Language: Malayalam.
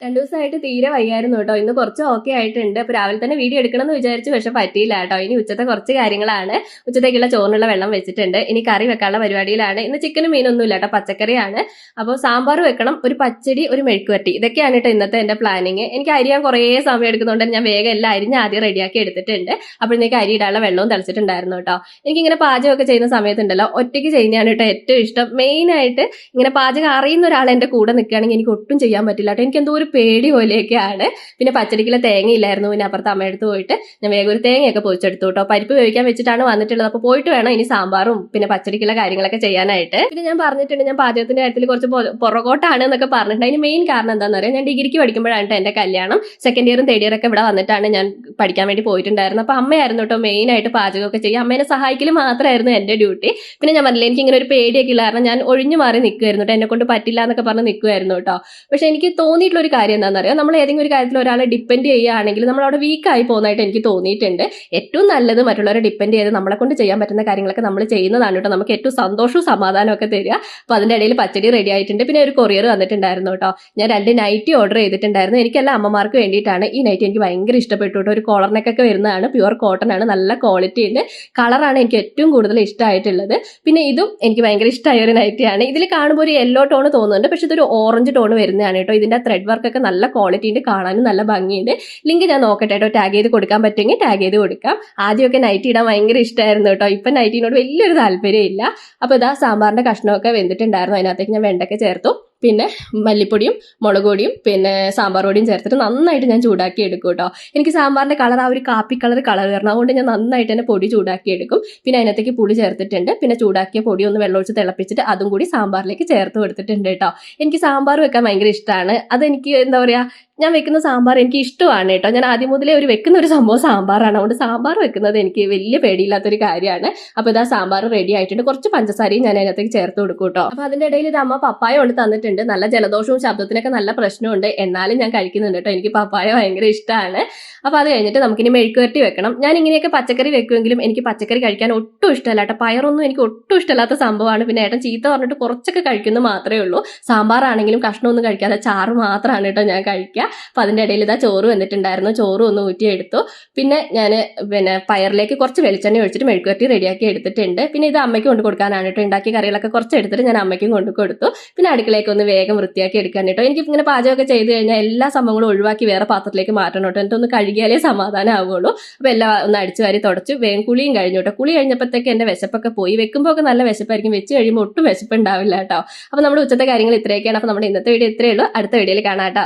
2 ദിവസമായിട്ട് തീരെ വയ്യായിരുന്നു കേട്ടോ. ഇന്ന് കുറച്ച് ഓക്കെ ആയിട്ടുണ്ട്. അപ്പോൾ രാവിലെ തന്നെ വീഡിയോ എടുക്കണമെന്ന് വിചാരിച്ചു, പക്ഷെ പറ്റിയില്ല കേട്ടോ. ഇനി ഉച്ചത്തെ കുറച്ച് കാര്യങ്ങളാണ്. ഉച്ചത്തേക്കുള്ള ചോറിനുള്ള വെള്ളം വെച്ചിട്ടുണ്ട്. ഇനി കറി വെക്കാനുള്ള പരിപാടിയിലാണ്. ഇന്ന് ചിക്കനും മീനൊന്നും ഇല്ല കേട്ടോ, പച്ചക്കറിയാണ്. അപ്പോൾ സാമ്പാർ വെക്കണം, ഒരു പച്ചടി, ഒരു മെഴുക്കുവരട്ടി, ഇതൊക്കെയാണ് കേട്ടോ ഇന്നത്തെ എൻ്റെ പ്ലാനിങ്. എനിക്ക് അരിയാൻ കുറേ സമയം എടുക്കുന്നതുകൊണ്ട് ഞാൻ വേഗം എല്ലാം അരിഞ്ഞ് ആദ്യം റെഡിയാക്കി എടുത്തിട്ടുണ്ട്. അപ്പോഴത്തേക്ക് അരി ഇടാനുള്ള വെള്ളവും തളിച്ചിട്ടുണ്ടായിരുന്നു കേട്ടോ. എനിക്കിങ്ങനെ പാചകമൊക്കെ ചെയ്യുന്ന സമയത്തുണ്ടല്ലോ, ഒറ്റയ്ക്ക് ചെയ്യുന്നതാണ് കേട്ടോ ഏറ്റവും ഇഷ്ടം. മെയിനായിട്ട് ഇങ്ങനെ പാചകം അറിയുന്ന ഒരാൾ എൻ്റെ കൂടെ നിൽക്കുകയാണെങ്കിൽ എനിക്ക് ഒട്ടും ചെയ്യാൻ പറ്റില്ല കേട്ടോ. എനിക്ക് എന്തോ ഒരു പേടി പോലെയൊക്കെയാണ്. പിന്നെ പച്ചടിക്കുള്ള തേങ്ങ ഇല്ലായിരുന്നു. പിന്നെ അപ്പുറത്ത് അമ്മയെടുത്ത് പോയിട്ട് ഞാൻ വേഗം ഒരു തേങ്ങയൊക്കെ പൊതിച്ചെടുത്തു കേട്ടോ. പരിപ്പ് വേവിക്കാൻ വെച്ചിട്ടാണ് വന്നിട്ടുള്ളത്. അപ്പോൾ പോയിട്ട് വേണം ഇനി സാമ്പാറും പിന്നെ പച്ചടിക്കുള്ള കാര്യങ്ങളൊക്കെ ചെയ്യാനായിട്ട്. പിന്നെ ഞാൻ പറഞ്ഞിട്ടുണ്ട്, ഞാൻ പാചകത്തിന്റെ കാര്യത്തിൽ കുറച്ച് പുറകോട്ടാണ് എന്നൊക്കെ പറഞ്ഞിട്ടുണ്ട്. അതിന് മെയിൻ കാരണം എന്താണെന്ന് അറിയാം, ഞാൻ ഡിഗ്രിക്ക് പഠിക്കുമ്പോഴാണ് എൻ്റെ കല്യാണം. സെക്കൻഡ് ഇയറും തേർഡ് ഇയറൊക്കെ ഇവിടെ വന്നിട്ടാണ് ഞാൻ പഠിക്കാൻ വേണ്ടി പോയിട്ടുണ്ടായിരുന്നത്. അപ്പോൾ അമ്മയായിരുന്നു കേട്ടോ മെയിനായിട്ട് പാചകമൊക്കെ ചെയ്യുക. അമ്മേനെ സഹായിക്കൽ മാത്രമായിരുന്നു എൻ്റെ ഡ്യൂട്ടി. പിന്നെ ഞാൻ പറഞ്ഞില്ല, എനിക്ക് ഇങ്ങനെ ഒരു പേടിയൊക്കെ ഇല്ല, കാരണം ഞാൻ ഒഴിഞ്ഞു മാറി നിൽക്കുമായിരുന്നു കേട്ടോ. എന്നെ കൊണ്ട് പറ്റില്ല എന്നൊക്കെ പറഞ്ഞ് നിൽക്കുമായിരുന്നു കേട്ടോ. പക്ഷെ എനിക്ക് തോന്നിയിട്ടുള്ള ഒരു കാര്യം എന്താണെന്നറിയാം, നമ്മൾ ഏതെങ്കിലും ഒരു കാര്യത്തിൽ ഒരാളെ ഡിപ്പെൻഡ് ചെയ്യുകയാണെങ്കിൽ നമ്മൾ അവിടെ വീക്കായി പോകുന്നതായിട്ട് എനിക്ക് തോന്നിയിട്ടുണ്ട്. ഏറ്റവും നല്ലത് മറ്റുള്ളവരെ ഡിപ്പെൻഡ് ചെയ്ത് നമ്മളെ കൊണ്ട് ചെയ്യാൻ പറ്റുന്ന കാര്യങ്ങളൊക്കെ നമ്മൾ ചെയ്യുന്നതാണ് കേട്ടോ നമുക്ക് ഏറ്റവും സന്തോഷവും സമാധാനവും ഒക്കെ തരിക. അപ്പോൾ അതിൻ്റെ ഇടയിൽ പച്ചടി റെഡി ആയിട്ടുണ്ട്. പിന്നെ ഒരു കൊറിയർ വന്നിട്ടുണ്ടായിരുന്നു കേട്ടോ. ഞാൻ 2 നൈറ്റി ഓർഡർ ചെയ്തിട്ടുണ്ടായിരുന്നു. എനിക്കെല്ലാം അമ്മമാർക്ക് വേണ്ടിയിട്ടാണ്. ഈ നൈറ്റി എനിക്ക് ഭയങ്കര ഇഷ്ടപ്പെട്ടു കേട്ടോ. ഒരു കോളർ നെക്കൊക്കെ വരുന്നതാണ്, പ്യുവർ കോട്ടൺ ആണ്, നല്ല ക്വാളിറ്റി ഉണ്ട്. കളറാണ് എനിക്ക് ഏറ്റവും കൂടുതൽ ഇഷ്ടമായിട്ടുള്ളത്. പിന്നെ ഇതും എനിക്ക് ഭയങ്കര ഇഷ്ടമായ ഒരു നൈറ്റിയാണ്. ഇതിൽ കാണുമ്പോൾ ഒരു യെല്ലോ ടോൺ തോന്നുന്നുണ്ട്, പക്ഷെ ഇതൊരു ഓറഞ്ച് ടോൺ വരുന്നതാണ് കേട്ടോ. ഇതിൻ്റെ ത്രെഡ് വർക്കൊക്കെ നല്ല ക്വാളിറ്റി ഉണ്ട്, കാണാനും നല്ല ഭംഗിയുണ്ട്. ലിങ്ക് ഞാൻ നോക്കട്ടെ കേട്ടോ, ടാഗ് ചെയ്ത് കൊടുക്കാൻ പറ്റുമെങ്കിൽ ടാഗ് ചെയ്ത് കൊടുക്കാം. ആദ്യമൊക്കെ നൈറ്റി ഇടാൻ ഭയങ്കര ഇഷ്ടമായിരുന്നു കേട്ടോ. ഇപ്പം നൈറ്റിനോട് വലിയൊരു താല്പര്യം ഇല്ല. അപ്പോൾ ഇതാ സാമ്പാറിൻ്റെ കഷ്ണമൊക്കെ വെന്തിട്ടുണ്ടായിരുന്നു. അതിനകത്തേക്ക് ഞാൻ വെണ്ടയ്ക്ക ചേർത്തു. പിന്നെ മല്ലിപ്പൊടിയും മുളക് പൊടിയും പിന്നെ സാമ്പാർ പൊടിയും ചേർത്തിട്ട് നന്നായിട്ട് ഞാൻ ചൂടാക്കി എടുക്കും കേട്ടോ. എനിക്ക് സാമ്പാറിൻ്റെ കളർ ആ ഒരു കാപ്പി കളർ വരണം, അതുകൊണ്ട് ഞാൻ നന്നായിട്ട് തന്നെ പൊടി ചൂടാക്കി എടുക്കും. പിന്നെ അതിനകത്തേക്ക് പുളി ചേർത്തിട്ടുണ്ട്. പിന്നെ ചൂടാക്കിയ പൊടി ഒന്ന് വെള്ളമൊഴിച്ച് തിളപ്പിച്ചിട്ട് അതും കൂടി സാമ്പാറിലേക്ക് ചേർത്ത് കൊടുത്തിട്ടുണ്ട് കേട്ടോ. എനിക്ക് സാമ്പാർ വെക്കാൻ ഭയങ്കര ഇഷ്ടമാണ്. അതെനിക്ക് എന്താ പറയുക, ഞാൻ വെക്കുന്ന സാമ്പാർ എനിക്ക് ഇഷ്ടമാണ് കേട്ടോ. ഞാൻ ആദ്യം മുതലേ വെക്കുന്ന ഒരു സംഭവം സാമ്പാറാണ്. അതുകൊണ്ട് സാമ്പാർ വെക്കുന്നത് എനിക്ക് വലിയ പേടിയില്ലാത്തൊരു കാര്യമാണ്. അപ്പോൾ ഇതാ സാമ്പാർ റെഡി ആയിട്ടുണ്ട്. കുറച്ച് പഞ്ചസാരയും ഞാൻ അതിനകത്തേക്ക് ചേർത്ത് കൊടുക്കും കേട്ടോ. അപ്പോൾ അതിൻ്റെ ഇടയിൽ ഇത് അമ്മ പപ്പായ കൊണ്ട് തന്നിട്ടുണ്ട്. നല്ല ജലദോഷവും ശബ്ദത്തിനൊക്കെ നല്ല പ്രശ്നമുണ്ട്, എന്നാലും ഞാൻ കഴിക്കുന്നുണ്ട് കേട്ടോ. എനിക്ക് പപ്പായ ഭയങ്കര ഇഷ്ടമാണ്. അപ്പോൾ അത് കഴിഞ്ഞിട്ട് നമുക്കിനി മെഴുക്കുവരട്ടി വെക്കണം. ഞാൻ ഇങ്ങനെയൊക്കെ പച്ചക്കറി വെക്കുമെങ്കിലും എനിക്ക് പച്ചക്കറി കഴിക്കാൻ ഒട്ടും ഇഷ്ടമല്ല കേട്ടോ. പയറൊന്നും എനിക്ക് ഒട്ടും ഇഷ്ടമില്ലാത്ത സംഭവമാണ്. പിന്നെ ഏട്ടൻ ചീത്ത പറഞ്ഞിട്ട് കുറച്ചൊക്കെ കഴിക്കുന്നത് മാത്രമേ ഉള്ളൂ. സാമ്പാറാണെങ്കിലും കഷ്ണമൊന്നും കഴിക്കാതെ ചാറ് മാത്രമാണ് കേട്ടോ ഞാൻ കഴിക്കുക. അപ്പോൾ അതിൻ്റെ ഇടയിൽ ഇതാ ചോറ് വന്നിട്ടുണ്ടായിരുന്നു. ചോറ് ഒന്ന് ഊറ്റിയെടുത്തു. പിന്നെ ഞാൻ പയറിലേക്ക് കുറച്ച് വെളിച്ചെണ്ണ ഒഴിച്ചിട്ട് മെഴുക്കുവരട്ടി റെഡിയാക്കി എടുത്തിട്ടുണ്ട്. പിന്നെ ഇത് അമ്മയ്ക്ക് കൊണ്ട് കൊടുക്കാനാണ് കേട്ടോ. ഉണ്ടാക്കിയ കറികളൊക്കെ കുറച്ച് എടുത്തിട്ട് ഞാൻ അമ്മയ്ക്കും കൊണ്ട് കൊടുത്തു. പിന്നെ അടുക്കളയൊക്കെ ഒന്ന് വേഗം വൃത്തിയാക്കി എടുക്കാൻ കേട്ടോ. എനിക്ക് ഇങ്ങനെ പാചകമൊക്കെ ചെയ്ത് കഴിഞ്ഞാൽ എല്ലാ സംഭവങ്ങളും ഒഴിവാക്കി വേറെ പാത്രത്തിലേക്ക് മാറ്റണം കേട്ടോ. എന്നിട്ടൊന്ന് കഴുകിയാലേ സമാധാനം ആവുള്ളൂ. അപ്പോൾ എല്ലാം ഒന്ന് അടിച്ചു വാരി തുടച്ചു വേഗം കുളിയും കഴിഞ്ഞു കേട്ടോ. കുളി കഴിഞ്ഞപ്പോഴത്തേക്ക് എൻ്റെ വിശപ്പൊക്കെ പോയി. വെക്കുമ്പോൾ ഒക്കെ നല്ല വിശപ്പായിരിക്കും, വെച്ച് കഴിയുമ്പോൾ ഒട്ടും വിശപ്പ് ഉണ്ടാവില്ല കേട്ടോ. അപ്പോൾ നമ്മുടെ ഉച്ചത്തെ കാര്യങ്ങൾ ഇത്രയൊക്കെയാണ്. അപ്പോൾ നമ്മുടെ ഇന്നത്തെ വീഡിയോ ഇത്രയേ ഉള്ളൂ. അടുത്ത വീഡിയോയിൽ കാണാം കേട്ടോ.